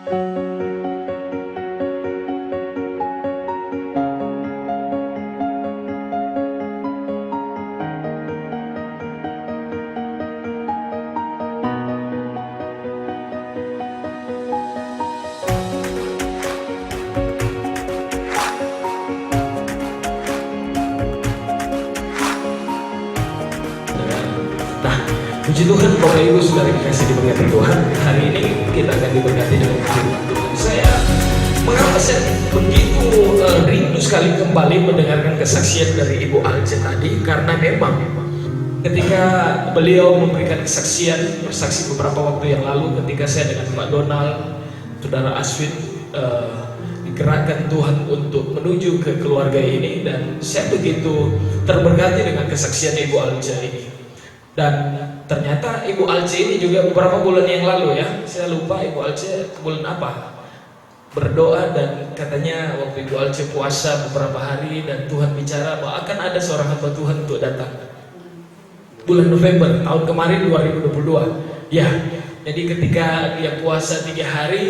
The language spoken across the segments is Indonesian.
Puji Tuhan, Bapak Ibu sudah dikasih diberkati Tuhan. Hari ini kita akan diberkati dengan firman Tuhan. Saya mengapa saya begitu rindu sekali kembali mendengarkan kesaksian dari Ibu Alce tadi, karena memang ketika beliau memberikan kesaksian, bersaksi beberapa waktu yang lalu ketika saya dengan Pak Donald, Saudara Aswin digerakkan Tuhan untuk menuju ke keluarga ini, dan saya begitu terberkati dengan kesaksian Ibu Alce ini. Dan ternyata Ibu Alce ini juga beberapa bulan yang lalu, ya, saya lupa Ibu Alce bulan apa, berdoa dan katanya waktu Ibu Alce puasa beberapa hari dan Tuhan bicara bahwa akan ada seorang hamba Tuhan untuk datang bulan November tahun kemarin 2022. Ya, jadi ketika dia puasa 3 hari,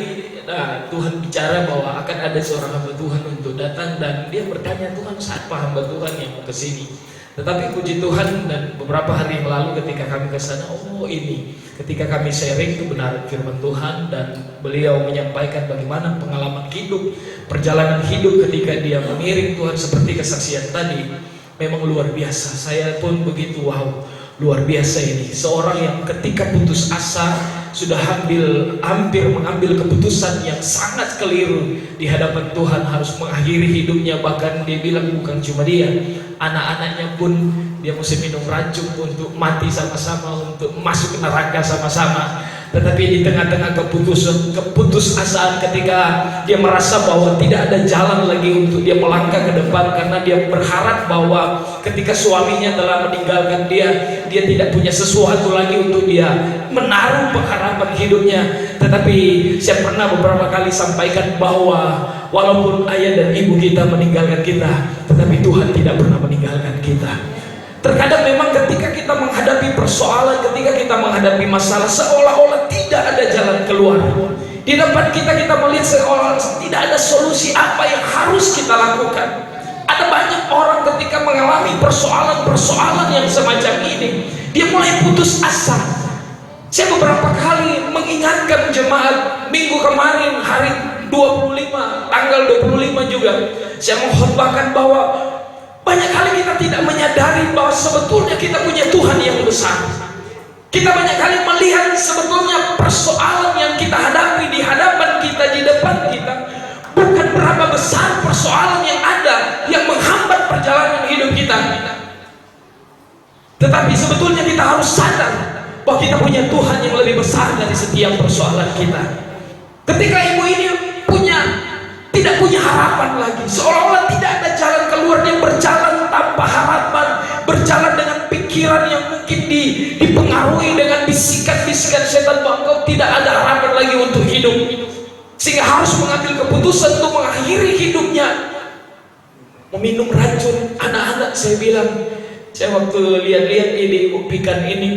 nah, Tuhan bicara bahwa akan ada seorang hamba Tuhan untuk datang, dan dia bertanya, Tuhan, siapa hamba Tuhan yang mau ke sini? Tetapi puji Tuhan, dan beberapa hari yang lalu ketika kami ke sana, oh ini ketika kami sharing kebenaran firman Tuhan, dan beliau menyampaikan bagaimana pengalaman hidup, perjalanan hidup ketika dia mengiring Tuhan seperti kesaksian tadi, memang luar biasa. Saya pun begitu, wow, luar biasa ini. Seorang yang ketika putus asa sudah hampir mengambil keputusan yang sangat keliru di hadapan Tuhan, harus mengakhiri hidupnya. Bahkan dia bilang bukan cuma dia, anak-anaknya pun dia mesti minum racun untuk mati sama-sama, untuk masuk ke neraka sama-sama. Tetapi di tengah-tengah keputusasaan, ketika dia merasa bahwa tidak ada jalan lagi untuk dia melangkah ke depan, karena dia berharap bahwa ketika suaminya telah meninggalkan dia tidak punya sesuatu lagi untuk dia menaruh pengharapan hidupnya. Tetapi saya pernah beberapa kali sampaikan bahwa walaupun ayah dan ibu kita meninggalkan kita, tetapi Tuhan tidak pernah meninggalkan kita. Terkadang memang ketika kita menghadapi persoalan, ketika kita menghadapi masalah, seolah-olah tidak ada jalan keluar. Di depan kita melihat seolah tidak ada solusi apa yang harus kita lakukan. Ada banyak orang ketika mengalami persoalan-persoalan yang semacam ini, dia mulai putus asa. Saya beberapa kali mengingatkan jemaat minggu kemarin, hari 25, tanggal 25 juga, saya mengkhotbahkan bahwa banyak kali kita tidak menyadari bahwa sebetulnya kita punya Tuhan yang besar. Kita banyak kali melihat sebetulnya persoalan yang kita hadapi di hadapan kita, di depan kita, bukan berapa besar persoalan yang ada yang menghambat perjalanan hidup kita. Tetapi sebetulnya kita harus sadar bahwa kita punya Tuhan yang lebih besar dari setiap persoalan kita. Ketika ibu ini tidak punya harapan lagi, seolah-olah tidak ada jalan keluar, dia berjalan tanpa harapan, berjalan dengan pikiran yang mungkin dipengaruhi dengan bisikan-bisikan setan bahwa engkau tidak ada harapan lagi untuk hidup, sehingga harus mengambil keputusan untuk mengakhiri hidupnya, meminum racun. Anak-anak, saya bilang, saya waktu lihat-lihat ini ibu Pikan ini,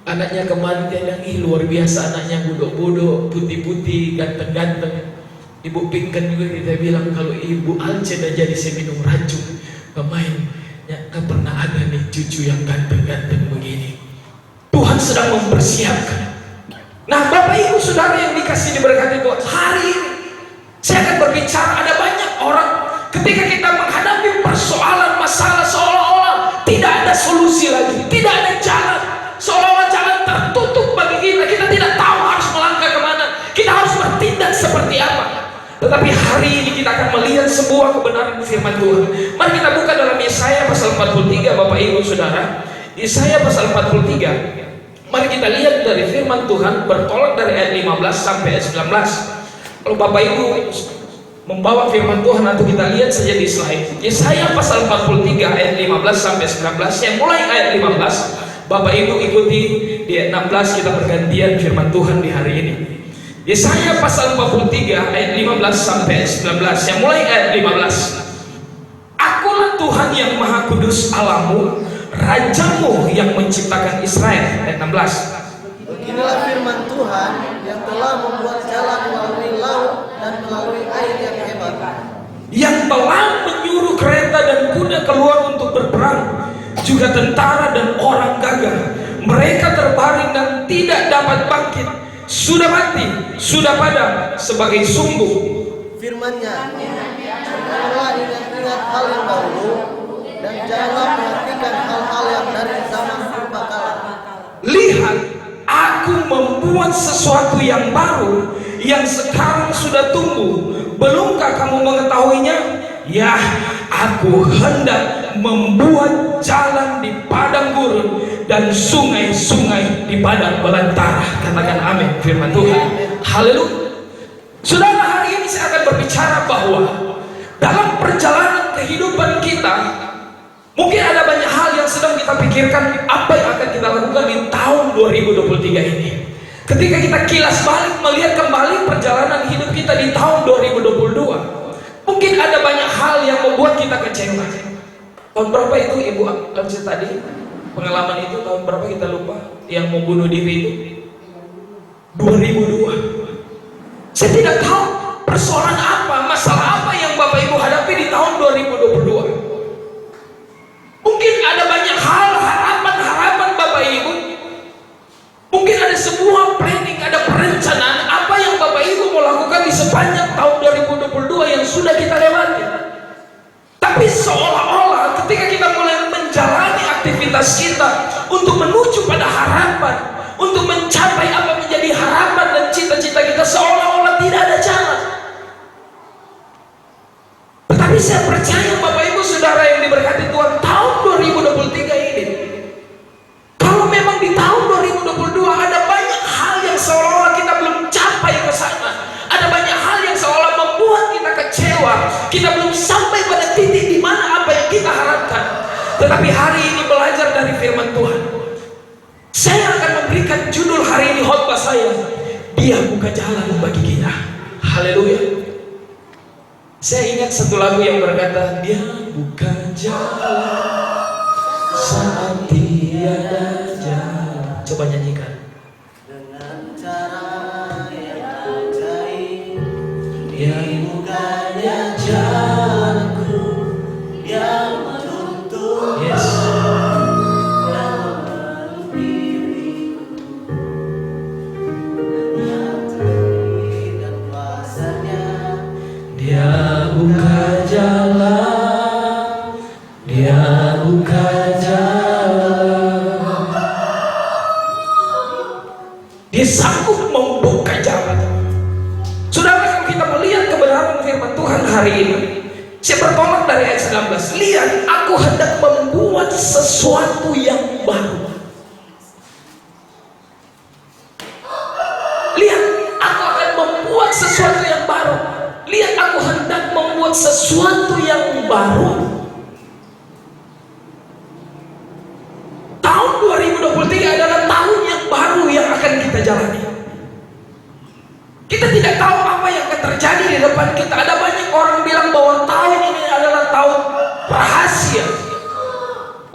anaknya kemarin, dia bilang, ih luar biasa anaknya, bodoh-bodoh, putih-putih, ganteng-ganteng. Ibu Pinkan juga kita bilang, kalau Ibu Alce dah jadi saya minum racun, main, ya, gak pernah ada nih cucu yang ganteng-ganteng begini. Tuhan sedang mempersiapkan. Nah, Bapak Ibu Saudara yang dikasih diberkati Tuhan, hari ini saya akan berbicara. Ada banyak orang ketika kita menghadapi persoalan, masalah, seolah-olah tidak ada solusi lagi, tidak ada jalan, seolah-olah jalan tertutup bagi kita. Kita tidak tahu harus melangkah kemana, kita harus bertindak seperti apa. Tetapi hari ini kita akan melihat sebuah kebenaran firman Tuhan. Mari kita buka dalam Yesaya pasal 43, Bapak Ibu Saudara. Yesaya pasal 43. Mari kita lihat dari firman Tuhan, bertolak dari ayat 15 sampai ayat 19. Kalau Bapak Ibu membawa firman Tuhan, nanti kita lihat saja di slide. Yesaya pasal 43 ayat 15 sampai 19. Yang mulai ayat 15, Bapak Ibu ikuti di ayat 16, kita bergantian firman Tuhan di hari ini. Yesaya pasal 43 ayat 15 sampai 19, yang mulai ayat 15. Akulah Tuhan yang Maha Kudus Allahmu, Rajamu yang menciptakan Israel. Ayat 16. Beginilah firman Tuhan yang telah membuat jalan melalui laut dan keluar untuk berperang, juga tentara dan orang gagah. Mereka terbaring dan tidak dapat bangkit, sudah mati, sudah padam sebagai sumbu. Firman-Nya, janganlah ingat-ingat hal yang dahulu, dan janganlah perhatikan hal-hal yang dari zaman purbakala. Lihat, aku membuat sesuatu yang baru, yang sekarang sudah tumbuh. Belumkah kamu mengetahuinya? Ya, aku hendak membuat jalan di padang gurun dan sungai-sungai di padang belantara. Katakan amin firman Tuhan. Haleluya. Saudara, hari ini saya akan berbicara bahwa dalam perjalanan kehidupan kita, mungkin ada banyak hal yang sedang kita pikirkan apa yang akan kita lakukan di tahun 2023 ini. Ketika kita kilas balik melihat kembali perjalanan hidup kita di tahun 2022, mungkin ada banyak hal yang membuat kita kecewa. Tahun berapa itu Ibu Amsi tadi? Pengalaman itu tahun berapa kita lupa? Yang mau bunuh diri itu 2002. Saya tidak tahu persoalan apa, masalah apa yang Bapak Ibu hadapi di tahun 2022. Mungkin ada banyak hal, harapan Bapak Ibu. Mungkin ada sebuah planning, ada perencanaan apa yang Bapak Ibu mau lakukan di sepanjang tahun 2022 yang sudah kita lewati. Tapi seolah-olah ketika kita mulai menjalani aktivitas kita untuk menuju pada harapan, untuk mencapai apa menjadi harapan dan cita-cita kita, seolah-olah tidak ada jalan. Tetapi saya percaya Bapak Ibu Saudara yang diberkati Tuhan, tahun 2023 ini, kalau memang di tahun 2022 ada banyak hal yang seolah-olah kita belum capai ke sana, ada banyak hal yang seolah membuat kita kecewa, kita belum sampai pada titik di mana apa yang kita harapkan. Tetapi hari ini belajar dari firman Tuhan, saya akan memberikan judul hari ini khotbah saya, Dia buka jalan bagi kita. Haleluya. Saya ingat satu lagu yang berkata, Dia buka jalan saat tiada jalan. Coba nyanyikan. Dengan cara yang ajaib, Dia bukanya jalanku yang menuntun. Yes. Dia buka jalan, Dia buka jalan. Dia sanggup membuka jalan. Saudara, kalau kita melihat kebenaran firman Tuhan hari ini, saya bertolak dari ayat 19. Lihat, aku hendak membuat sesuatu yang baru. Lihat, aku akan membuat sesuatu yang baru. Lihat, aku hendak membuat sesuatu yang baru. Tahun 2023 adalah tahun yang baru yang akan kita jalani. Kita tidak tahu apa yang akan terjadi di depan kita. Ada banyak orang bilang bahwa tahun ini adalah tahun rahasia.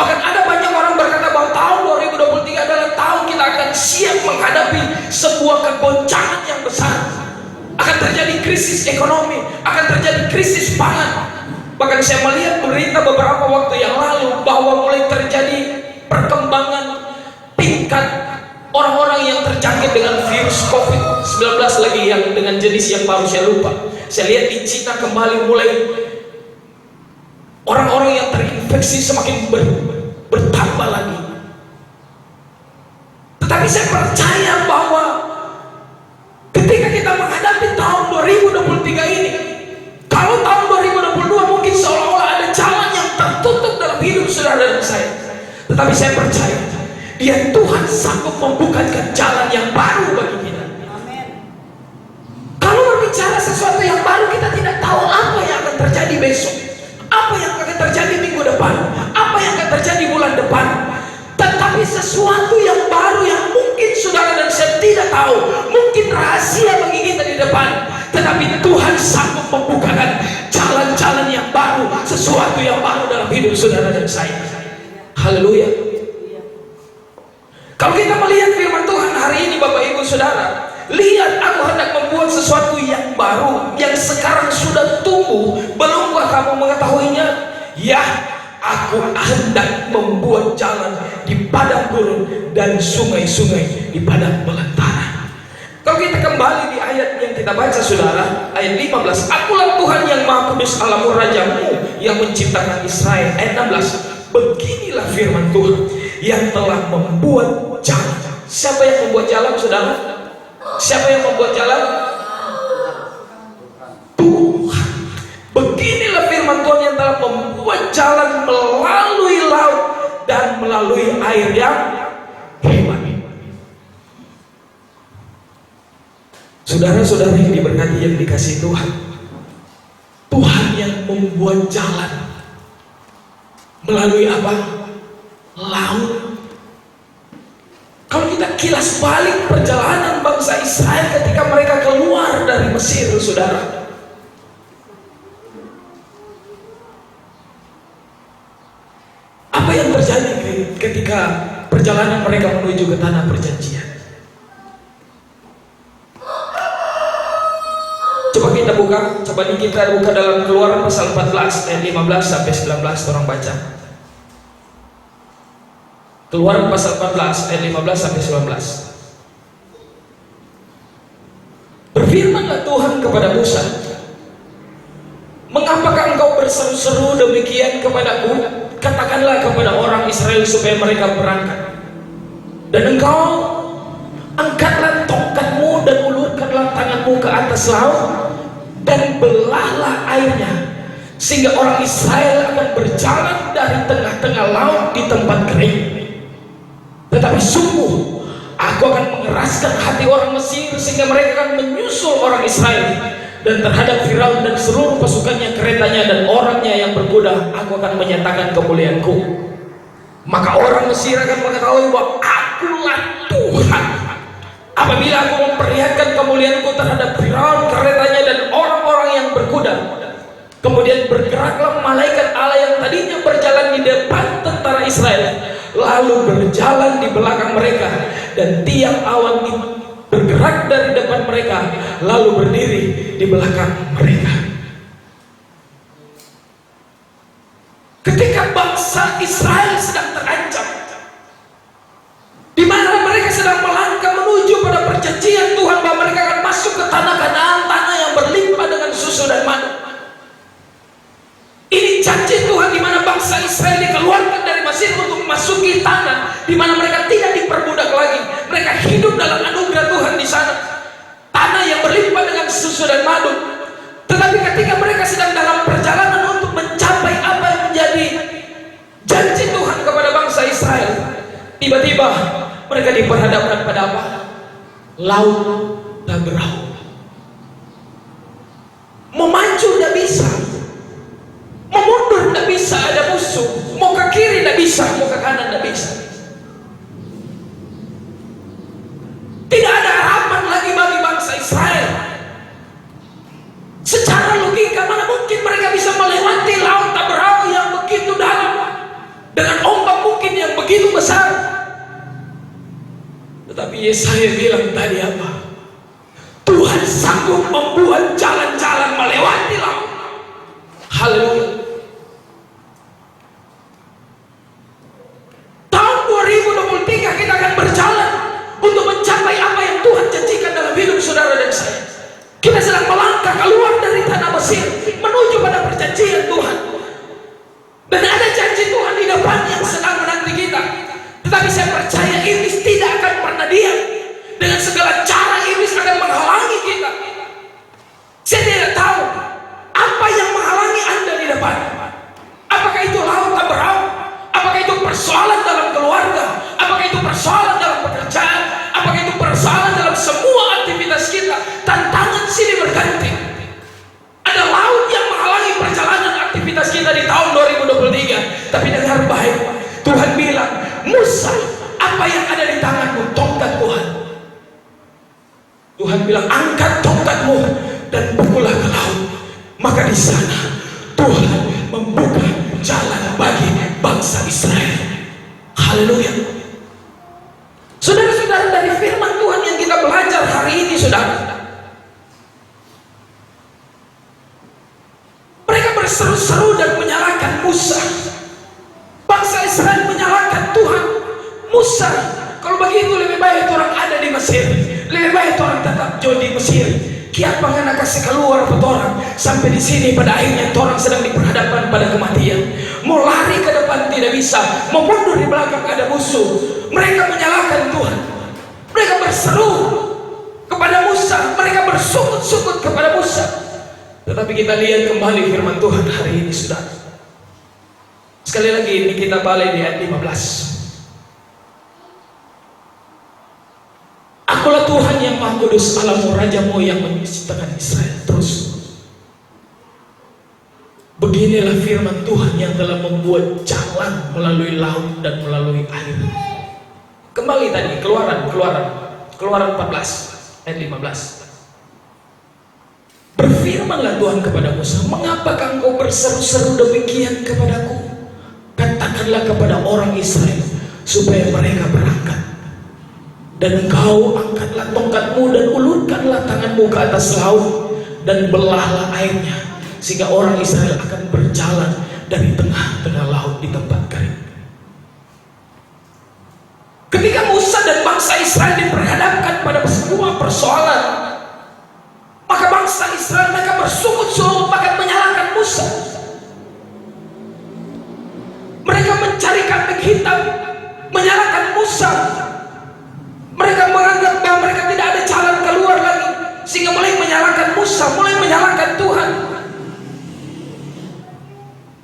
Bahkan ada banyak orang berkata bahwa tahun 2023 adalah tahun kita akan siap menghadapi sebuah kegoncangan yang besar. Akan terjadi krisis ekonomi, akan terjadi krisis pangan. Bahkan saya melihat berita beberapa waktu yang lalu bahwa mulai terjadi perkembangan tingkat orang-orang yang terjangkit dengan virus COVID-19 lagi, yang dengan jenis yang baru saya lupa. Saya lihat di Cina kembali mulai orang-orang yang terinfeksi semakin bertambah lagi. Tetapi saya percaya bahwa ketika kita menghadapi tahun 2023 ini, kalau tahun 2022 mungkin seolah-olah ada jalan yang tertutup dalam hidup saudara dan saya, tetapi saya percaya Dia Tuhan sanggup membukakan jalan yang baru bagi kita. Kalau berbicara sesuatu yang baru, kita tidak tahu apa yang akan terjadi besok, apa yang akan terjadi minggu depan, apa yang akan terjadi bulan depan. Tetapi sesuatu yang baru yang mungkin saudara dan saya tidak tahu, mungkin rahasia bagi kita di depan, tetapi Tuhan sanggup membukakan jalan-jalan yang baru, sesuatu yang baru dalam hidup saudara dan saya. Haleluya. Kalau kita melihat firman Tuhan hari ini Bapak Ibu Saudara, lihat, aku hendak membuat sesuatu yang baru, yang sekarang sudah tumbuh. Belumkah kamu mengetahuinya? Ya, Aku hendak membuat jalan di padang gurun dan sungai-sungai di padang belantara. Kalau kita kembali di ayat yang kita baca saudara, ayat 15, akulah Tuhan yang Maha Kudus Allahmu Rajamu yang menciptakan Israel. Ayat 16, beginilah firman Tuhan yang telah membuat jalan. Siapa yang membuat jalan saudara? Siapa yang membuat jalan? Tuhan. Beginilah firman Tuhan yang telah membuat jalan melalui laut dan melalui air yang hebat. Saudara-saudara yang diberkati, yang dikasihi Tuhan, Tuhan yang membuat jalan melalui apa? Laut. Kalau kita kilas balik perjalanan bangsa Israel ketika mereka keluar dari Mesir, saudara, apa yang terjadi ketika perjalanan mereka menuju ke tanah perjanjian? Coba kita buka, dalam Keluaran pasal 14 ayat 15 sampai 19, tolong baca. Keluaran pasal 14 ayat 15 sampai 19. Berfirmanlah Tuhan kepada Musa, mengapakah engkau berseru-seru demikian kepadaku? Katakanlah kepada orang Israel supaya mereka berangkat. Dan engkau angkatlah tongkatmu dan ulurkanlah tanganmu ke atas laut dan belahlah airnya, sehingga orang Israel akan berjalan dari tengah-tengah laut di tempat kering. Tetapi sungguh aku akan mengeraskan hati orang Mesir sehingga mereka akan menyusul orang Israel, dan terhadap Firaun dan seluruh pasukannya, keretanya dan orangnya yang berkuda, aku akan menyatakan kemuliaanku. Maka orang Mesir akan mengetahui bahwa akulah Tuhan apabila aku memperlihatkan kemuliaanku terhadap Firaun, keretanya dan orang-orang yang berkuda. Kemudian bergeraklah malaikat Allah yang tadinya berjalan di depan tentara Israel, lalu berjalan di belakang mereka, dan tiap awan bergerak dari depan mereka, lalu berdiri di belakang mereka. Ketika bangsa Israel sedang terancam, di mana mereka sedang melangkah menuju pada perjanjian Tuhan bahwa mereka akan masuk ke tanah Kanaan, tanah yang berlimpah dengan susu dan madu. Ini janji Tuhan di mana bangsa Israel dikeluarkan dari Mesir untuk memasuki tanah di mana mereka tidak diperbudak lagi. Mereka hidup dalam anugerah Tuhan di sana, tanah yang berlimpah dengan susu dan madu. Tetapi ketika mereka sedang dalam perjalanan untuk mencapai apa yang menjadi janji Tuhan kepada bangsa Israel, tiba-tiba mereka diperhadapkan pada apa? Laut tak berahu. Memaju tidak bisa, memundur tidak bisa, ada musuh. Mau ke kiri tidak bisa, mau ke kanan tidak bisa. Tidak ada harapan lagi bagi bangsa Israel. Secara logika mana mungkin mereka bisa melewati laut tak berahu yang begitu dalam dengan ombak mungkin yang begitu besar. Tetapi Yesaya bilang tadi apa? Tuhan sanggup membuat jalan-jalan melewati laut. Haleluya. Tahun 2023 kita akan berjalan untuk mencapai apa yang Tuhan janjikan dalam hidup saudara dan saya. Kita sedang melangkah keluar dari tanah Mesir menuju pada perjanjian Tuhan, dan ada janji Tuhan di depan yang sedang menanti kita. Tetapi saya percaya iblis tidak akan pernah diam. Dengan segala cara iblis akan menghalangi kita. Saya tidak tahu apa yang menghalangi Anda di depan. Apakah itu laut tak berahu? Apakah itu persoalan dalam keluarga? Apakah itu persoalan dalam pekerjaan? Apakah itu persoalan dalam semua aktivitas kita? Tantangan sini berganti. Ada laut yang menghalangi perjalanan aktivitas kita di tahun 2023. Tapi dengar baik, Tuhan bilang, Musa, apa yang ada di tanganmu? Tongkat Tuhan. Tuhan bilang, angkat tongkatmu dan pukullah ke laut. Maka di sana Tuhan membuka jalan bagi bangsa Israel. Haleluya. Saudara-saudara, dari firman Tuhan yang kita belajar hari ini, saudara, mereka berseru-seru dan menyalahkan Musa. Musa, kalau begitu lebih baik orang ada di Mesir, lebih baik orang tetap jauh di Mesir. Kiat pengen kasih keluar orang sampai di sini pada akhirnya orang sedang diperhadapkan pada kematian. Mau lari ke depan tidak bisa, mau mundur di belakang ada musuh. Mereka menyalahkan Tuhan. Mereka berseru kepada Musa, mereka bersukut-sukut kepada Musa. Tetapi kita lihat kembali firman Tuhan hari ini, saudara. Sekali lagi ini kita balik di ayat 15. Akulah Tuhan yang Maha Kudus, Allahmu, Rajamu yang menciptakan Israel. Terus, beginilah firman Tuhan yang telah membuat jalan melalui laut dan melalui air. Kembali tadi, keluaran 14 ayat 15. Berfirmanlah Tuhan kepada Musa, mengapakah engkau berseru-seru demikian kepadaku? Katakanlah kepada orang Israel supaya mereka berangkat. Dan engkau angkatlah tongkatmu dan ulurkanlah tanganmu ke atas laut dan belahlah airnya, sehingga orang Israel akan berjalan dari tengah-tengah laut di tempat kering. Ketika Musa dan bangsa Israel diperhadapkan pada sebuah persoalan, maka bangsa Israel mereka bersukut-sukut bahkan menyalahkan Musa. Mereka mencari kambing hitam, menyalahkan Musa. Mereka menganggap bahwa mereka tidak ada jalan keluar lagi, sehingga mulai menyalahkan Musa, mulai menyalahkan Tuhan.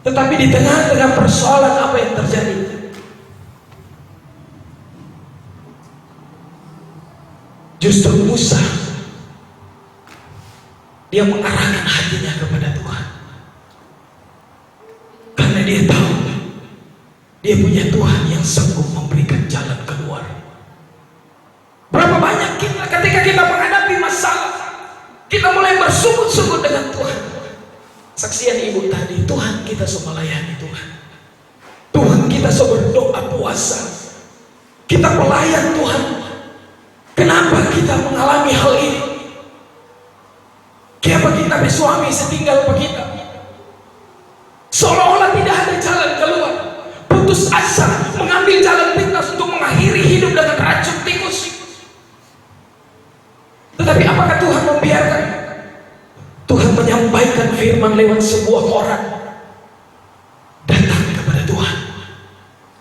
Tetapi di tengah-tengah persoalan apa yang terjadi? Justru Musa, dia mengarahkan hatinya kepada Tuhan. Karena dia tahu dia punya Tuhan yang sanggup memberikan jalan keluar. Berapa banyak kita ketika kita menghadapi masalah, kita mulai bersukut-sukut dengan Tuhan. Saksian ibu tadi, Tuhan kita semua layani Tuhan. Tuhan kita semua berdoa puasa. Kita pelayan Tuhan. Kenapa kita mengalami hal ini? Kenapa kita bersuami setinggal kita? Seolah-olah tidak ada jalan keluar. Putus asa, mengambil jalan pintas untuk mengakhiri hidup dengan racun tikus. Tetapi apakah Tuhan membiarkan? Tuhan menyampaikan firman lewat sebuah koran. Datang kepada Tuhan.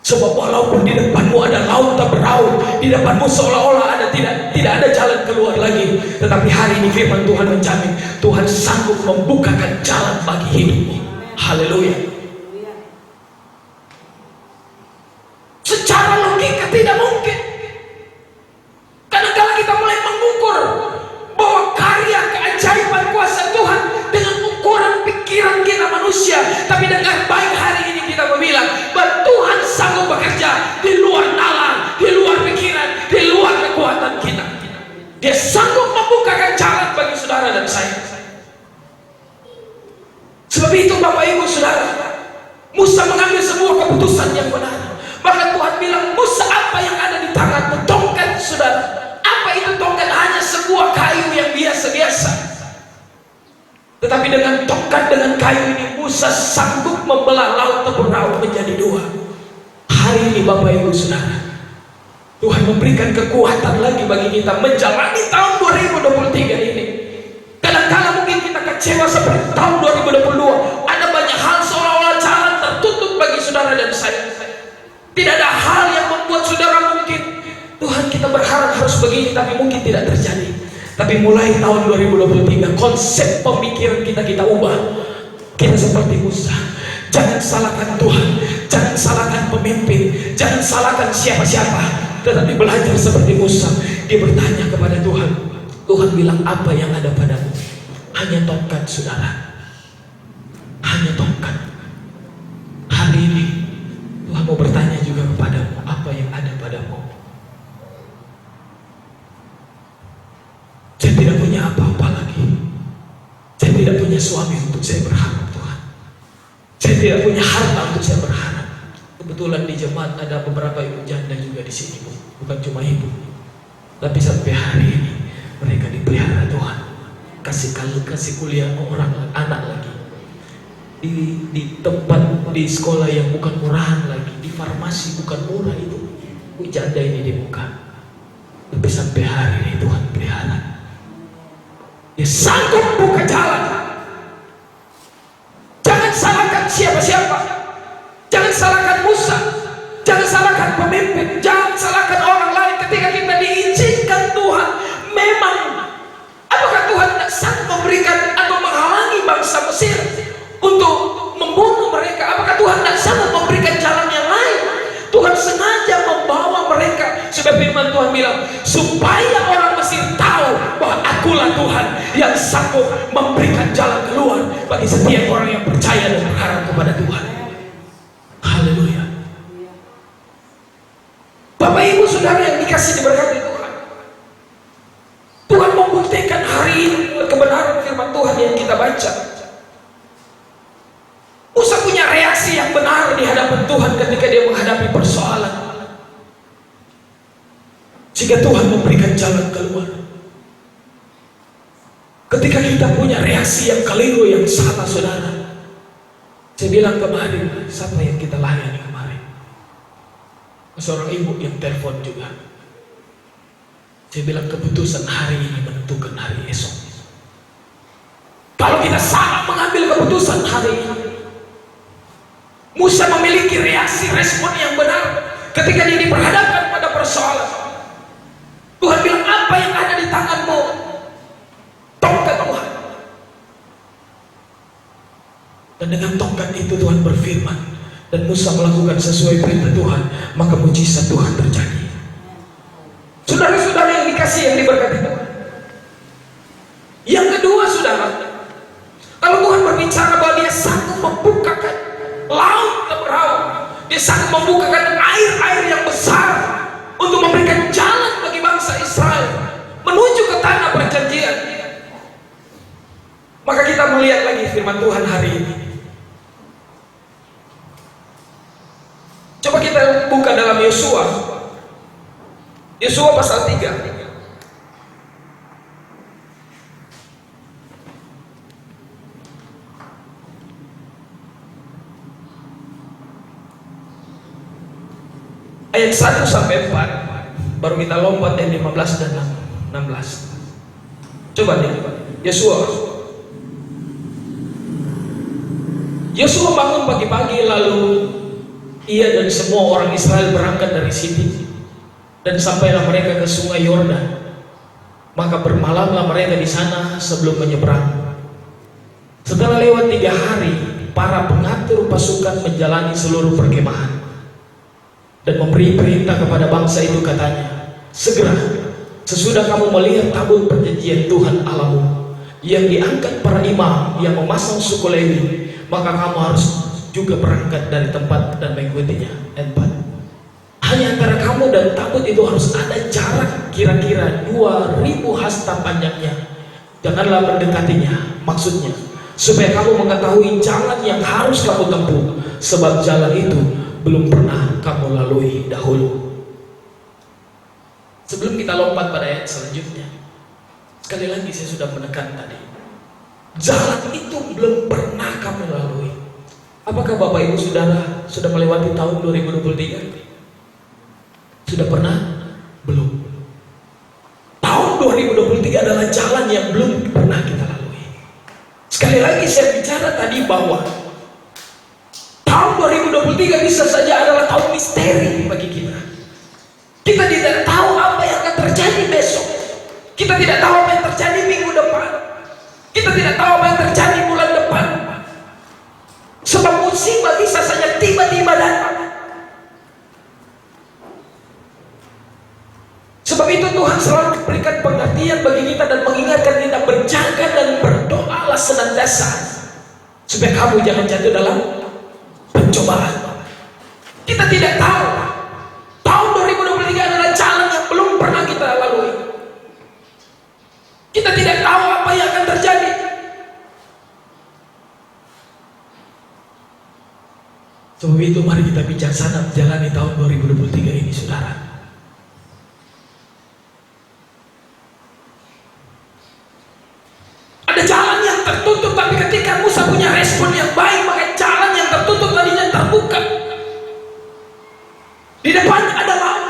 Sebab walaupun di depanmu ada laut tak beraur, di depanmu seolah-olah ada tidak ada jalan keluar lagi, tetapi hari ini firman Tuhan menjamin Tuhan sanggup membukakan jalan bagi hidupmu. Haleluya. Secara logika tidak mungkin. Karena kalau kita mulai mengukur bahwa karya keajaiban kuasa Tuhan dengan ukuran pikiran kita manusia, tapi dengan baik hari ini kita bilang bahwa Tuhan sanggup bekerja di luar nalar, di luar pikiran, di luar kekuatan kita. Dia sanggup membukakan jalan bagi saudara dan saya. Sebab itu Bapak Ibu Saudara, Musa mengambil sebuah keputusan yang benar. Maka Tuhan bilang, Musa, apa yang ada di tanganmu? Tongkat, saudara. Apa itu tongkat? Hanya sebuah kayu yang biasa-biasa. Tetapi dengan tongkat, dengan kayu ini, Musa sanggup membelah laut Teberau menjadi dua. Hari ini Bapak Ibu Saudara, Tuhan memberikan kekuatan lagi bagi kita menjalani tahun 2023 ini. Kadang-kadang mungkin kita kecewa seperti tahun 2022. Ada banyak hal seolah-olah jalan tertutup bagi saudara dan saya. Tidak ada hal yang membuat saudara mungkin Tuhan kita berharap harus begini, tapi mungkin tidak terjadi. Tapi mulai tahun 2023 konsep pemikiran kita ubah. Kita seperti Musa. Jangan salahkan Tuhan, jangan salahkan pemimpin, jangan salahkan siapa-siapa, tetapi belajar seperti Musa. Dia bertanya kepada Tuhan. Tuhan bilang, apa yang ada padamu? Hanya tongkat, saudara. Hanya tongkat. Hari ini Tuhan mau bertanya juga kepadamu, apa yang ada padamu? Saya tidak punya apa-apa lagi. Saya tidak punya suami untuk saya berharap, Tuhan. Saya tidak punya harta untuk saya berharap. Kebetulan di jemaat ada beberapa ibu janda juga di sini, Bu. Bukan cuma ibu, tapi sampai hari ini mereka dipelihara Tuhan. Kasih kuliah orang anak lagi. Di tempat, di sekolah yang bukan murahan lagi, di farmasi bukan murah itu. janda ini di muka, tapi sampai hari ini Tuhan pelihara. Dia sanggup buka jalan. Jangan salahkan siapa-siapa, jangan salahkan Musa, jangan salahkan pemimpin, jangan salahkan orang lain ketika kita diizinkan Tuhan. Memang apakah Tuhan tidak sanggup memberikan atau menghalangi bangsa Mesir untuk membunuh mereka? Apakah Tuhan tidak sanggup memberikan jalan yang lain? Tuhan sengaja membawa mereka, sebab firman Tuhan bilang supaya orang Mesir tahu bahwa akulah Tuhan yang sanggup memberikan jalan keluar bagi setiap orang yang percaya dan berharap kepada Tuhan. Haleluya. Bapak Ibu Saudara yang dikasih diberkati Tuhan, Tuhan membuktikan hari ini kebenaran firman Tuhan yang kita baca. Musa punya reaksi yang benar di hadapan Tuhan ketika dia menghadapi persoalan, jika Tuhan memberikan jalan keluar. Ketika kita punya reaksi yang keliru, yang salah, saudara, saya bilang kemarin, siapa yang kita layani kemarin? Seorang ibu yang telepon juga. Saya bilang keputusan hari ini menentukan hari esok. Kalau kita salah mengambil keputusan hari ini, Musa memiliki reaksi respon yang benar ketika dia diperhadapkan pada persoalan. Tuhan bilang, apa yang ada di tanganmu? Tongkat Tuhan. Dan dengan tongkat itu Tuhan berfirman, dan Musa melakukan sesuai perintah Tuhan, maka mujizat Tuhan terjadi. Saudara-saudara yang dikasih, yang diberkati Tuhan. Yang kedua, saudara, kalau Tuhan berbicara bahwa dia sanggup membukakan laut dan berawan, dia sanggup membukakan air-air yang besar untuk memberikan jalan bagi bangsa Israel menuju ke tanah perjanjian. Maka kita melihat lagi firman Tuhan hari ini. Coba kita buka dalam Yosua pasal 3. Ayat 1 sampai 4, baru kita lompat yang 15 dan 16. Coba nih, Yosua bangun pagi-pagi, lalu ia dan semua orang Israel berangkat dari Sitim, dan sampailah mereka ke sungai Yordan. Maka bermalamlah mereka di sana sebelum menyeberang. Setelah lewat 3 hari, para pengatur pasukan menjalani seluruh perkemahan dan memberi perintah kepada bangsa itu, katanya, segera sesudah kamu melihat tabut perjanjian Tuhan Allahmu yang diangkat para imam yang memasang suku Lewi, maka kamu harus juga berangkat dari tempat dan mengikutinya. 4. Hanya antara kamu dan tabut itu harus ada jarak kira-kira 2000 hasta panjangnya. Janganlah mendekatinya, maksudnya supaya kamu mengetahui jalan yang harus kamu tempuh, sebab jalan itu belum pernah kamu lalui dahulu. Sebelum kita lompat pada ayat selanjutnya, sekali lagi saya sudah menekan tadi, jalan itu belum pernah kamu lalui. Apakah Bapak Ibu Saudara sudah melewati tahun 2023? Sudah pernah? Belum. Tahun 2023 adalah jalan yang belum pernah kita lalui. Sekali lagi saya bicara tadi bahwa tahun 2023 bisa saja adalah tahun misteri bagi kita. Kita tidak tahu apa yang akan terjadi besok. Kita tidak tahu apa yang terjadi minggu depan. Kita tidak tahu apa yang terjadi bulan depan. Sebab musibah bisa saja tiba-tiba datang. Sebab itu Tuhan selalu memberikan pengertian bagi kita dan mengingatkan kita berjaga dan berdoalah senantiasa, supaya kamu jangan jatuh dalam pencobaan. Kita tidak tahu. Tahun 2023 adalah jalan yang belum pernah kita lalui. Kita tidak tahu apa yang akan terjadi. Sebab itu mari kita bijaksana menjalani tahun 2023 ini, saudara. Ada jalan yang tertutup, tapi ketika Musa punya respon yang baik, maka jalan yang tertutup tadinya terbuka. Di depan ada laut.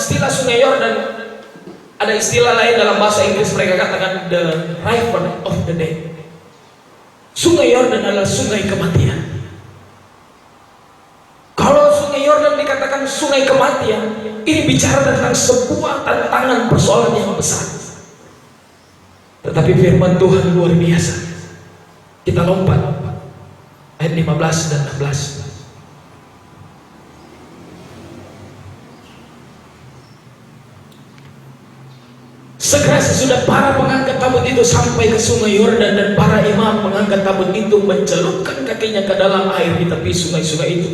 istilah Sungai Yordan, ada istilah lain dalam bahasa Inggris, mereka katakan the river of the dead. Sungai Yordan adalah sungai kematian. Kalau Sungai Yordan dikatakan sungai kematian, ini bicara tentang sebuah tantangan persoalan yang besar. Tetapi firman Tuhan luar biasa. Kita lompat ayat 15 dan 16. Segera sesudah para pengangkat tabut itu sampai ke Sungai Yordan, dan para imam mengangkat tabut itu mencelupkan kakinya ke dalam air di tepi sungai-sungai itu.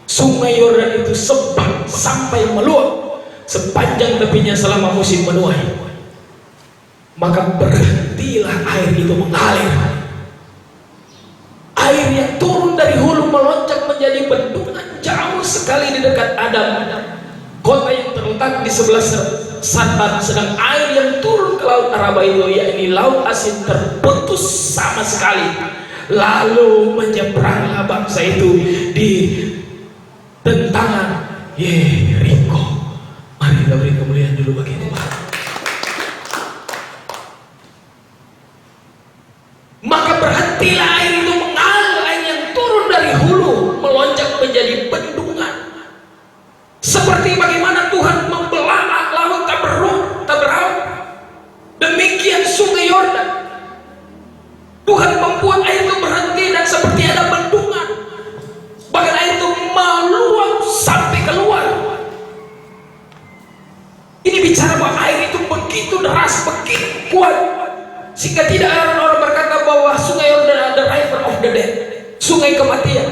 Sungai Yordan itu sebab sampai meluap sepanjang tepinya selama musim menuai. Maka berhentilah air itu mengalir. Air yang turun dari hulu melonjak menjadi bendungan jauh sekali di dekat Adam, kota yang terletak di sebelah selatan. Sedang air yang turun ke laut Araba itu, yakni laut asin, terputus sama sekali. Lalu menyeberanglah bangsa itu di tentangan Yeriko. Mari kita beri kemuliaan dulu bagi Tuhan. Maka berhentilah air itu mengalir, air yang turun dari hulu melonjak menjadi bendungan. Seperti bagaimana Tuhan membelah laut Taberau, demikian Sungai Yordan. Tuhan membuat air itu berhenti dan seperti ada bendungan. Bahkan air itu meluap sampai keluar. Ini bicara bahwa air itu begitu deras, begitu kuat, sehingga tidak ada orang berkata bahwa Sungai Yordan ada river of the dead, sungai kematian.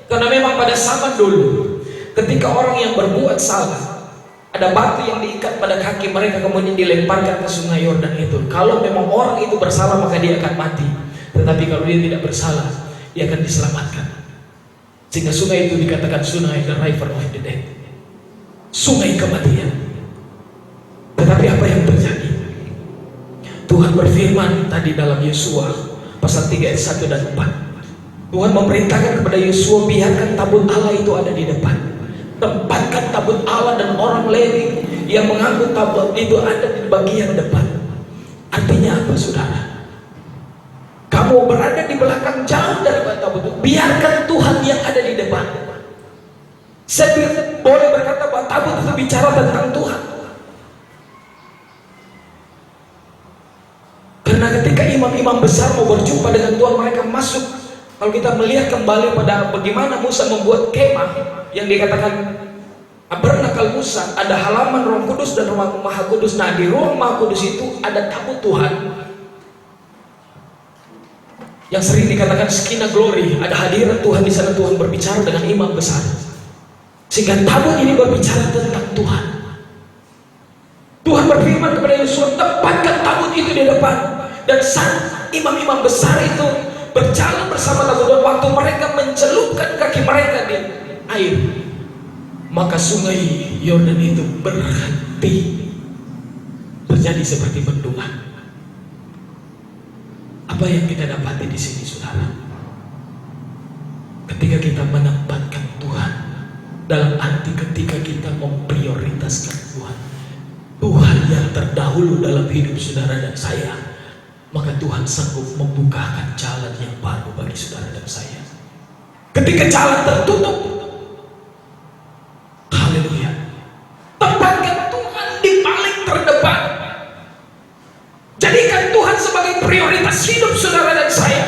Karena memang pada zaman dulu, ketika orang yang berbuat salah, ada batu yang diikat pada kaki mereka kemudian dilemparkan ke Sungai Yordan itu. Kalau memang orang itu bersalah maka dia akan mati. Tetapi kalau dia tidak bersalah, dia akan diselamatkan. Sehingga sungai itu dikatakan sungai the river of the dead, sungai kematian. Tetapi apa yang terjadi? Tuhan berfirman tadi dalam Yosua pasal 3 ayat 1 dan 4. Tuhan memerintahkan kepada Yosua, biarkan tabut Allah itu ada di depan. Tempatkan tabut Allah dan orang Lewi yang mengangkut tabut itu ada di bagian depan. Artinya apa, saudara? Kamu berada di belakang jauh dari tabut itu, biarkan Tuhan yang ada di depan. Saya boleh berkata bahwa tabut itu bicara tentang Tuhan. Karena ketika imam-imam besar mau berjumpa dengan Tuhan, mereka masuk. Kalau kita melihat kembali pada bagaimana Musa membuat kemah yang dikatakan Abernakal Musa, ada halaman Ruang Kudus dan Ruang Maha Kudus. Nah, di Ruang Maha Kudus itu ada tabut Tuhan yang sering dikatakan Shekinah Glory. Ada hadirat Tuhan di sana. Tuhan berbicara dengan imam besar, sehingga tabut ini berbicara tentang Tuhan. Tuhan berfirman kepada Yosua, tempatkan tabut itu di depan. Dan sang imam-imam besar itu berjalan bersama tabut, dan waktu mereka mencelupkan kaki mereka di air, maka Sungai Yordan itu berhenti, terjadi seperti bendungan. Apa yang kita dapati di sini, saudara? Ketika kita menempatkan Tuhan, dalam arti ketika kita memprioritaskan Tuhan, Tuhan yang terdahulu dalam hidup saudara dan saya, maka Tuhan sanggup membukakan jalan yang baru bagi saudara dan saya. Ketika jalan tertutup, haleluya, tempatkan Tuhan di paling terdepan. Jadikan Tuhan sebagai prioritas hidup saudara dan saya.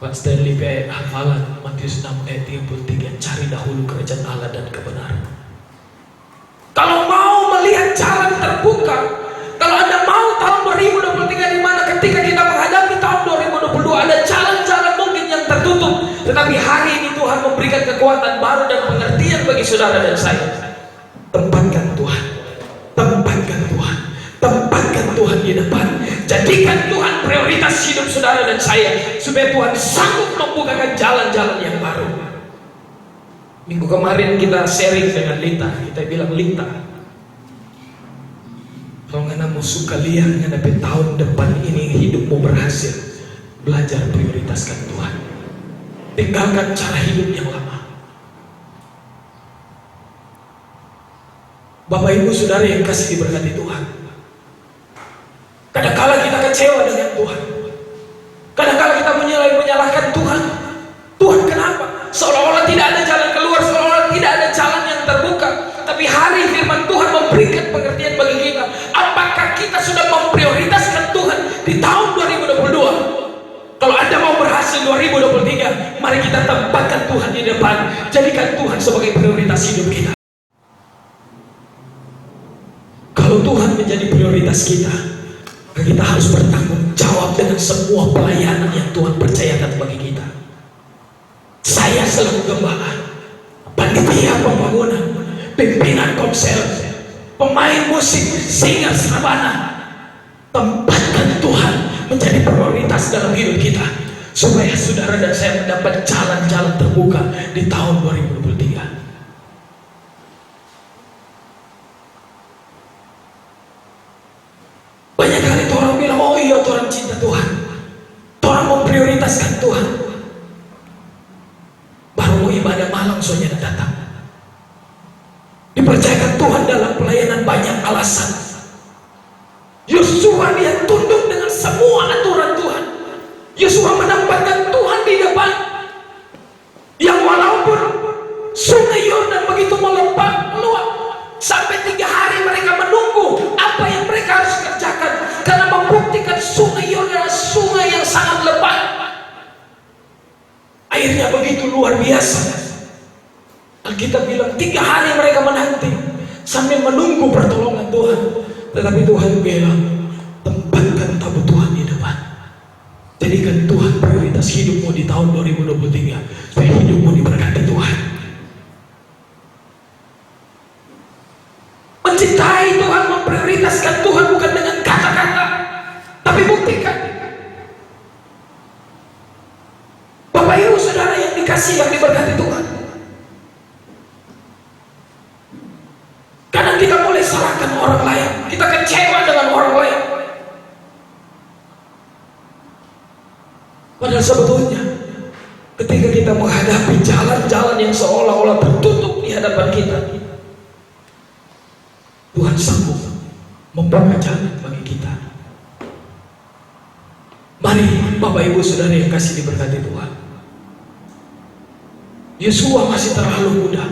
Pak Stanley P. hafalan Matius 6 ayat 33, cari dahulu kerajaan Allah dan kebenaran. Kalau mau melihat jalan terbuka, kalau Anda mau tahun 2023 di mana ketika kita menghadapi tahun 2022 ada jalan-jalan mungkin yang tertutup, tetapi hari ini Tuhan memberikan kekuatan baru dan pengertian bagi saudara dan saya. Tempatkan Tuhan, tempatkan Tuhan, tempatkan Tuhan di depan. Jadikan Tuhan prioritas hidup saudara dan saya, supaya Tuhan sanggup membukakan jalan-jalan yang baru. Minggu kemarin kita sharing dengan Lita, kita bilang, Lita, kalau kamu suka lihat menghadapi tahun depan ini hidupmu berhasil, belajar prioritaskan Tuhan. Tinggalkan cara hidup yang lama. Bapak Ibu Saudara yang kasih diberkati Tuhan, kadang-kala kita kecewa dengan Tuhan, kadang-kala kita menyalahkan Tuhan. Tuhan kenapa? Seolah-olah tidak ada jalan keluar, seolah-olah tidak ada jalan yang terbuka. Tapi hari firman Tuhan memberikan pengertian bagi kita. Apakah kita sudah memprioritaskan Tuhan di tahun 2022? Kalau Anda mau berhasil 2023, mari kita tempatkan Tuhan di depan. Jadikan Tuhan sebagai prioritas hidup kita. Kalau Tuhan menjadi prioritas kita, kita harus bertanggung jawab dengan semua pelayanan yang Tuhan percayakan bagi kita. Saya selaku gembala, panitia pembangunan, pimpinan komsel, pemain musik, singer serbana, tempatkan Tuhan menjadi prioritas dalam hidup kita, supaya saudara dan saya mendapat jalan-jalan terbuka di tahun 2023. Banyak kali orang bilang, oh iya orang cinta Tuhan, orang memprioritaskan Tuhan, baru mau ibadah malam soalnya datang. Dipercayakan Tuhan dalam pelayanan banyak alasan. Yosua dia tunduk dengan semua aturan Tuhan. Yosua menempatkan Tuhan di depan. Yang walaupun sungai Yordan begitu meluap, sampai 3 hari mereka menunggu apa yang mereka harus kerjakan, karena membuktikan sungai Yordan adalah sungai yang sangat lebat. Airnya begitu luar biasa. Alkitab bilang 3 hari mereka menanti sambil menunggu pertolongan Tuhan. Tetapi Tuhan bilang, tempatkan tabut Tuhan di depan. Jadikan Tuhan prioritas hidupmu di tahun 2023, supaya hidupmu diberkati Tuhan. Mencintai Tuhan, memprioritaskan Tuhan bukan dengan kata-kata, tapi buktikan. Bapak Ibu Saudara yang dikasih, yang diberkati Tuhan, kadang kita boleh salahkan orang lain, kita kecewa dengan orang lain, padahal sebetulnya ketika kita menghadapi jalan-jalan yang seolah-olah tertutup di hadapan kita, Tuhan sanggup membuka jalan bagi kita. Mari Bapak Ibu Saudara yang kasih diberkati Tuhan, Yosua masih terlalu muda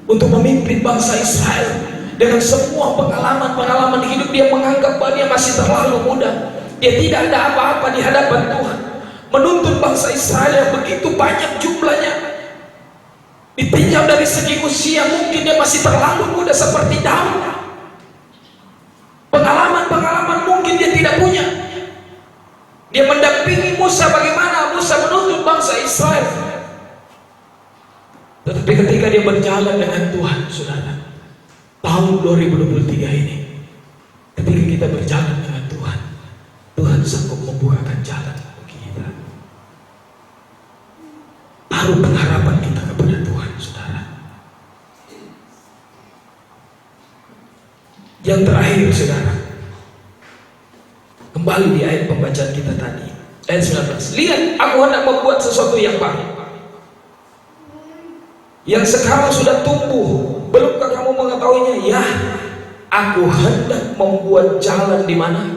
untuk memimpin bangsa Israel. Dengan semua pengalaman-pengalaman hidup, dia menganggap bahwa dia masih terlalu muda. Dia tidak ada apa-apa di hadapan Tuhan. Menuntun bangsa Israel yang begitu banyak jumlahnya, ditinjau dari segi usia, mungkin dia masih terlalu muda seperti Daud. Pengalaman-pengalaman mungkin dia tidak punya. Dia mendampingi Musa, bagaimana Musa menuntun bangsa Israel. Tetapi ketika dia berjalan dengan Tuhan, saudara, tahun 2023 ini, ketika kita berjalan dengan Tuhan, Tuhan sanggup membukakan jalan bagi kita. Taruh pengharapan kita kepada Tuhan, saudara. Yang terakhir, saudara, kembali di ayat pembacaan kita tadi, ayat 19. Lihat, aku hendak membuat sesuatu yang baru, yang sekarang sudah tumbuh. Belumkah kamu mengetahuinya? Ya, aku hendak membuat jalan di mana?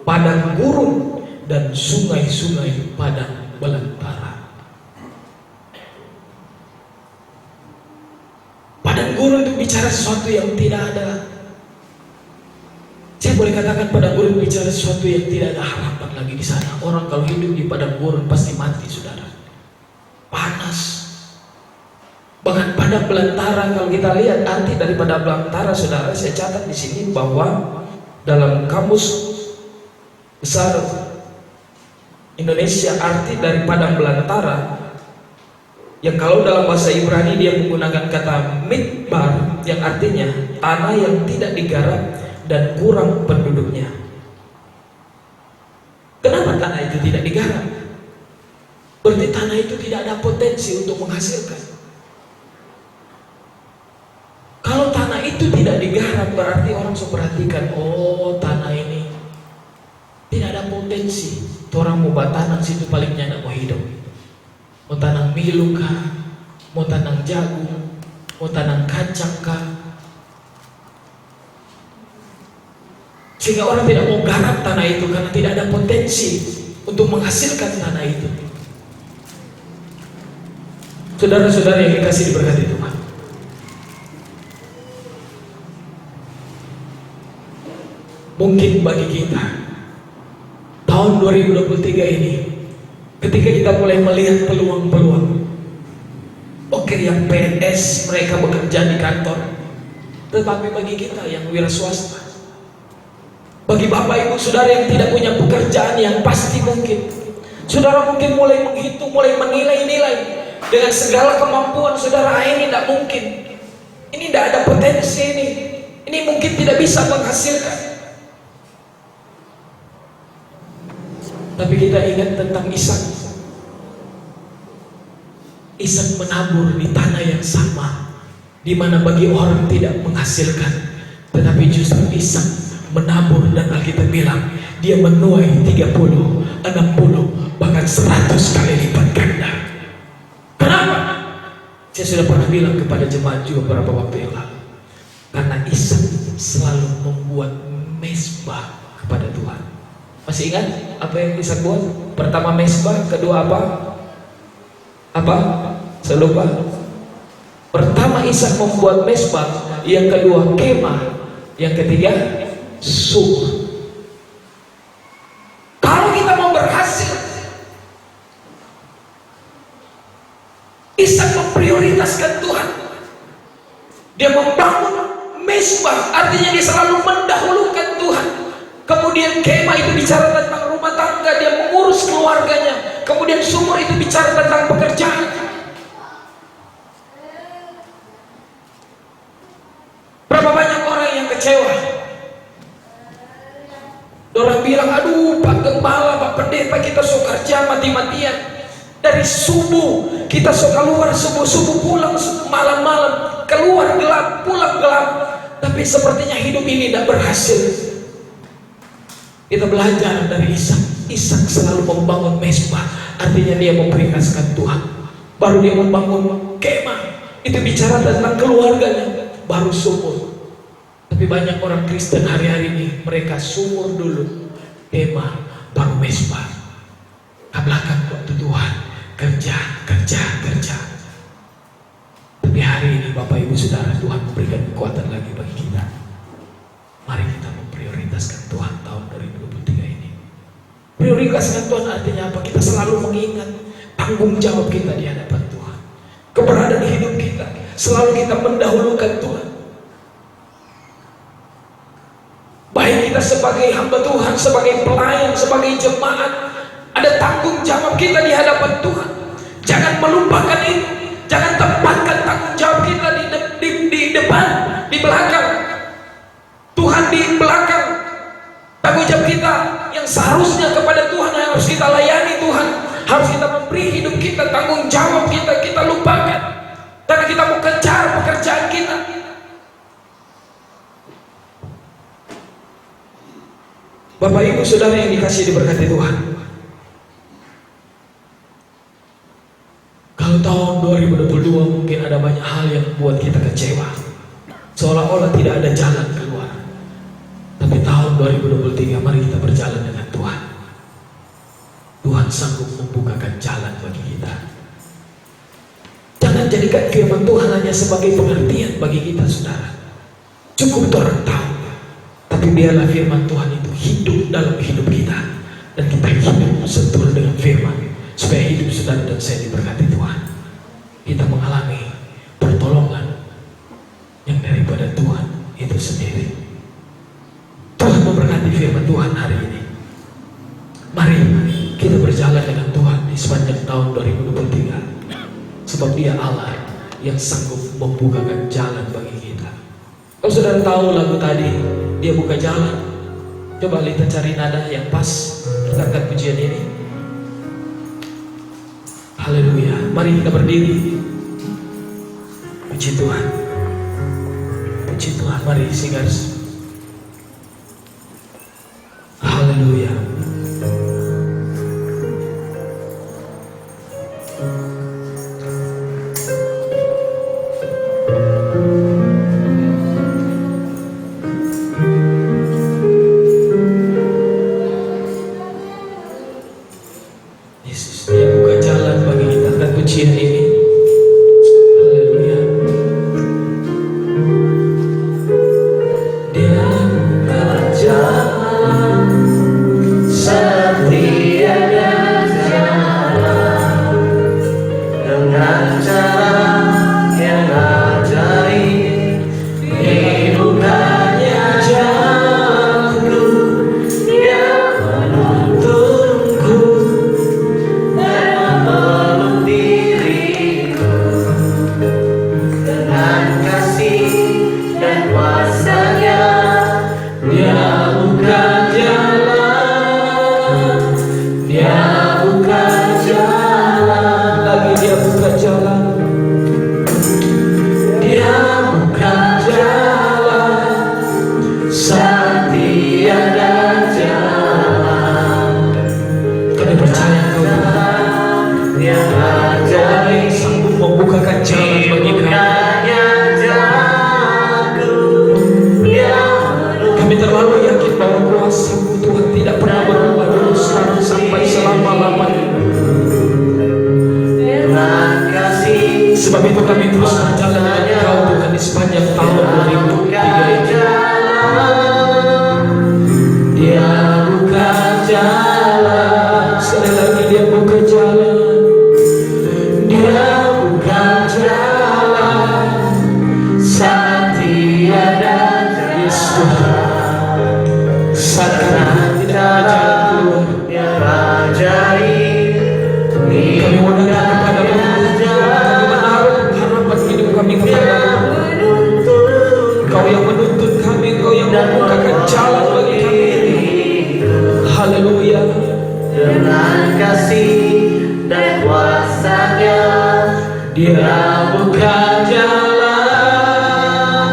Padang gurun dan sungai-sungai padang belantara. Padang gurun itu bicara sesuatu yang tidak ada. Saya boleh katakan padang gurun bicara sesuatu yang tidak ada harapan lagi di sana. Orang kalau hidup di padang gurun pasti mati, saudara. Panas. Bahkan padang belantara, kalau kita lihat arti dari padang belantara, saudara, saya catat di sini bahwa dalam kamus besar Indonesia, arti dari padang belantara, yang kalau dalam bahasa Ibrani dia menggunakan kata midbar, yang artinya tanah yang tidak digarap dan kurang penduduknya. Kenapa tanah itu tidak digarap? Berarti tanah itu tidak ada potensi untuk menghasilkan. Kalau tanah itu tidak digarap, berarti orang sudah perhatikan, oh tanah ini tidak ada potensi. Orang mau tanam situ paling tidak mau hidup. Mau tanam milu kah, mau tanam jagung, mau tanam kacang kah, Sehingga orang tidak mau garap tanah itu karena tidak ada potensi untuk menghasilkan tanah itu. Saudara-saudara yang dikasih diberkati Tuhan, mungkin bagi kita tahun 2023 ini, ketika kita mulai melihat peluang-peluang, oke, yang PNS mereka bekerja di kantor, tetapi bagi kita yang wira swasta, bagi bapak ibu saudara yang tidak punya pekerjaan yang pasti, mungkin saudara mungkin mulai menghitung, mulai menilai-nilai dengan segala kemampuan saudara, ini tidak mungkin, ini tidak ada potensi, ini mungkin tidak bisa menghasilkan. Tapi kita ingat tentang Ishak. Ishak menabur di tanah yang sama, di mana bagi orang tidak menghasilkan, tetapi justru Ishak menabur, dan Alkitab bilang dia menuai 30, 60, bahkan 100 kali lipat ganda. Kenapa? Saya sudah pernah bilang kepada jemaat juga beberapa waktu yang lalu, karena Ishak selalu membuat mezbah kepada Tuhan. Masih ingat apa yang Ishak buat? Pertama mezbah, kedua apa? Saya lupa. Pertama Ishak membuat mezbah, yang kedua kemah, yang ketiga sumur. Kalau kita mau berhasil, Ishak memprioritaskan Tuhan. Dia membangun mezbah, artinya dia selalu mendahulukan Tuhan. Kemudian kemah itu bicara tentang rumah tangga, dia mengurus keluarganya. Kemudian sumur itu bicara tentang pekerjaan. Berapa banyak orang yang kecewa? Orang bilang, aduh Pak Gembala, Pak Pendeta, kita sok kerja mati-matian. Dari subuh kita sok keluar, subuh-subuh pulang malam-malam, keluar gelap, pulang gelap. Tapi sepertinya hidup ini tidak berhasil. Kita belajar dari Ishak. Ishak selalu membangun mezbah, artinya dia memprioritaskan Tuhan. Baru dia membangun kemah, itu bicara tentang keluarganya. Baru sumur. Tapi banyak orang Kristen hari-hari ini, mereka sumur dulu, kemah, baru mezbah. Ke belakang waktu Tuhan, kerja. Tapi hari ini Bapak Ibu Saudara, Tuhan memberikan kekuatan lagi bagi kita. Mari kita memprioritaskan Tuhan tahun 2023 ini. Prioritaskan Tuhan artinya apa? Kita selalu mengingat tanggung jawab kita di hadapan Tuhan. Keberadaan hidup kita, selalu kita mendahulukan Tuhan. Baik kita sebagai hamba Tuhan, sebagai pelayan, sebagai jemaat, ada tanggung jawab kita di hadapan Tuhan. Jangan melupakan itu. Jangan tempatkan tanggung jawab kita di depan, di belakang. Tuhan di belakang. Tanggung jawab kita yang seharusnya kepada Tuhan, yang harus kita layani Tuhan, harus kita memberi hidup kita, tanggung jawab kita lupakan karena kita mau kejar pekerjaan kita. Bapak Ibu Saudara yang dikasihi diberkati Tuhan, kalau tahun 2022 mungkin ada banyak hal yang membuat kita kecewa, seolah-olah tidak ada jalan keluar. Tapi tahun 2023 mari kita berjalan dengan Tuhan. Tuhan sanggup membukakan jalan bagi kita. Jangan jadikan firman Tuhan hanya sebagai pengertian bagi kita, saudara. Cukup orang tahu, tapi biarlah firman Tuhan itu hidup dalam hidup kita, dan kita hidup seturut dengan firman, supaya hidup saudara dan saya diberkati Tuhan. Kita mengalami pertolongan yang daripada Tuhan itu sendiri. Tuhan memberkati firman Tuhan hari ini. Mari kita berjalan dengan Tuhan di sepanjang tahun 2023, sebab Dia Allah yang sanggup membukakan jalan bagi kita. Kalau saudara tahu lagu tadi, Dia buka jalan. Coba kita cari nada yang pas, kita angkat pujian ini. Haleluya. Mari kita berdiri. Puji Tuhan. Puji Tuhan. Mari singers. Haleluya. Engkau yang menuntun kami, Engkau yang membukakan jalan bagi kami. Haleluya. Dengan kasih dan kuasa-Nya Dia buka jalan,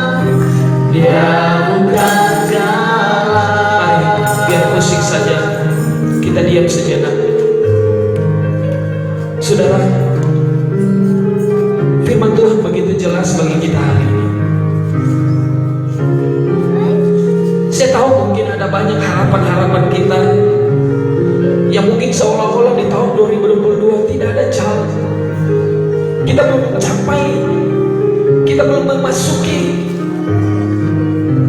Dia buka jalan. Mari biar musik saja, kita diam sejenak. Saudara, firman Tuhan begitu jelas bagi kita hari ini. Saya tahu mungkin ada banyak harapan-harapan kita yang mungkin seolah-olah di tahun 2022 tidak ada jalan. Kita belum mencapai, kita belum memasuki,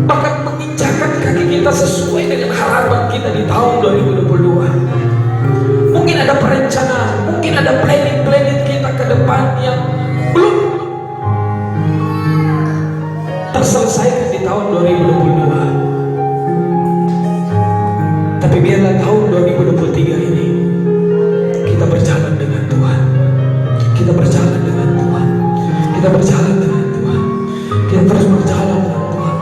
bahkan menginjakkan kaki kita sesuai dengan harapan kita di tahun 2022. Mungkin ada perencanaan, mungkin ada planning kita ke depan yang belum terselesaikan di tahun 2022. Tapi biarlah tahun 2023 ini kita berjalan dengan Tuhan. Kita berjalan dengan Tuhan. Kita berjalan dengan Tuhan. Kita terus berjalan dengan Tuhan.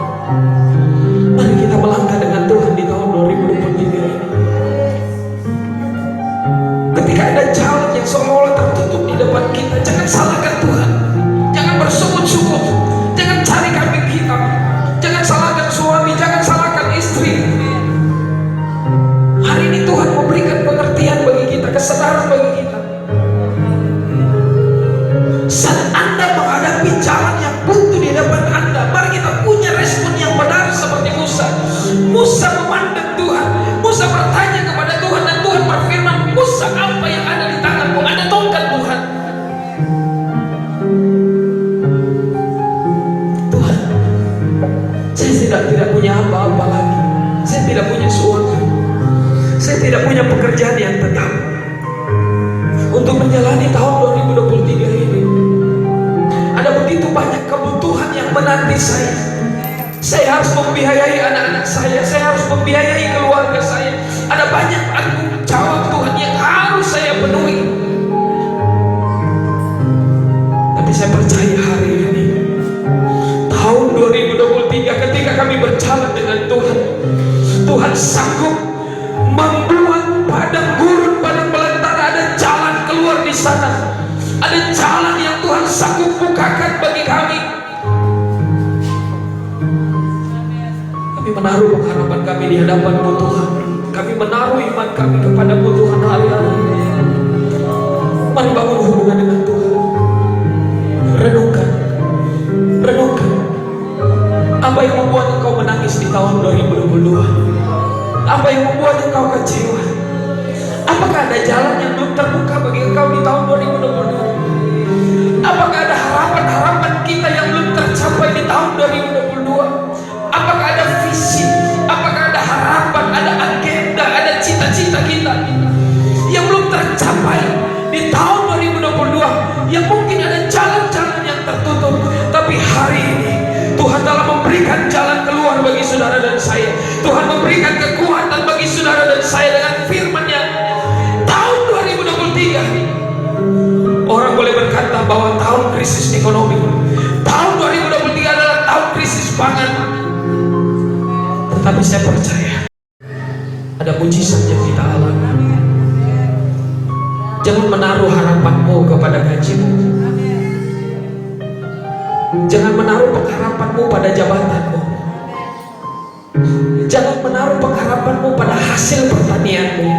Mari kita melangkah dengan Tuhan di tahun 2023 ini. Ketika ada jalan yang seolah-olah tertutup di depan kita, jangan salahkan Tuhan. Jangan bersungut-sungut. Jangan cari kambing hitam. Jangan salahkan suami. Jangan salahkan istri. Hari ini Tuhan memberikan pengertian bagi kita, kesadaran bagi kita. Saat Anda menghadapi jalan yang buntu di depan Anda, mari kita punya respon yang benar seperti Musa. Musa memandang Tuhan. Musa bertanya kepada Tuhan dan Tuhan berfirman, Musa, apa yang ada di tanganmu? Ada tongkat Tuhan. Tuhan, saya tidak punya apa-apa lagi. Saya tidak punya suami. Saya tidak punya pekerjaan yang tetap untuk menjalani tahun 2023 ini. Ada begitu banyak kebutuhan yang menanti saya. Saya harus membiayai anak-anak saya. Saya harus membiayai keluarga saya. Ada banyak tanggung jawab Tuhan yang harus saya penuhi. Tapi saya percaya hari ini, tahun 2023, ketika kami berjalan dengan Tuhan, Tuhan sanggup membuat padang gurun, padang belantara, ada jalan keluar di sana. Ada jalan yang Tuhan sanggup bukakan bagi kami. Kami menaruh pengharapan kami di hadapan-Mu Tuhan. Kami menaruh iman kami kepada-Mu Tuhan hari-hari. Mari bangun hubungan dengan Tuhan. Renungkan, renungkan apa yang membuat engkau menangis di tahun 2022. Apa yang membuat engkau kecewa? Apakah ada jalan yang belum terbuka bagi engkau di tahun 2022? Apakah ada harapan-harapan kita yang belum tercapai di tahun 2022? Apakah ada visi? Apakah ada harapan, ada agenda, ada cita-cita kita yang belum tercapai di tahun 2022? Yang mungkin ada jalan-jalan yang tertutup, tapi hari ini Tuhan telah memberikan jalan keluar bagi saudara dan saya. Tuhan memberikan kekuatan bagi saudara dan saya dengan firman-Nya. Tahun 2023, orang boleh berkata bahwa tahun krisis ekonomi, tahun 2023 adalah tahun krisis pangan. Tetapi saya percaya ada mujizat yang kita alami. Jangan menaruh harapanmu kepada gajimu. Jangan menaruh pengharapanmu pada jabatanmu. Jangan menaruh pengharapanmu pada hasil pertanianmu.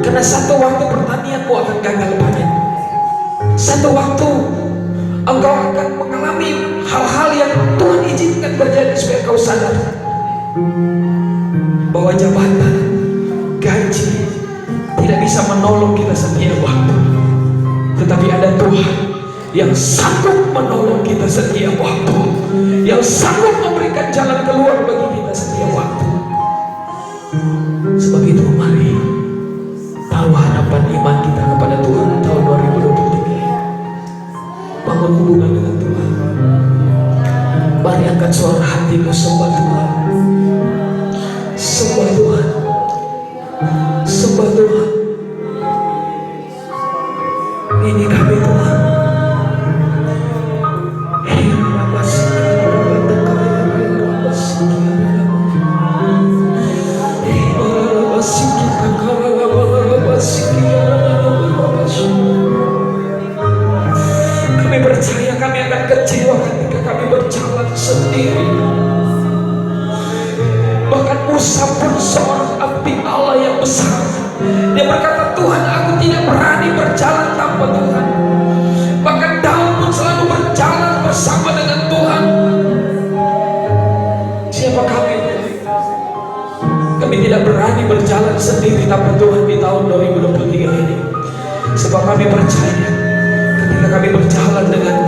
Karena satu waktu pertanianmu akan gagal panen. Satu waktu engkau akan mengalami hal-hal yang Tuhan izinkan terjadi supaya kau sadar bahwa jabatan, gaji tidak bisa menolong kita setiap waktu. Tetapi ada Tuhan yang sanggup menolong kita setiap waktu, yang sanggup memberikan jalan keluar bagi kita setiap waktu. Sebab itu mari taruh harapan iman kita kepada Tuhan tahun 2023. Bangun hubungan dengan Tuhan. Mari angkat suara hatimu, sembah Tuhan. Sembah Tuhan. Sembah Tuhan. Ini kami Tuhan. ketika kami berjalan sendiri. Bahkan Musa pun seorang abdi Allah yang besar, dia berkata, Tuhan, aku tidak berani berjalan tanpa Tuhan. Bahkan Daud pun selalu berjalan bersama dengan Tuhan. Siapa kami? Kami tidak berani berjalan sendiri tanpa Tuhan di tahun 2023 ini. Sebab kami percaya ketika kami berjalan dengan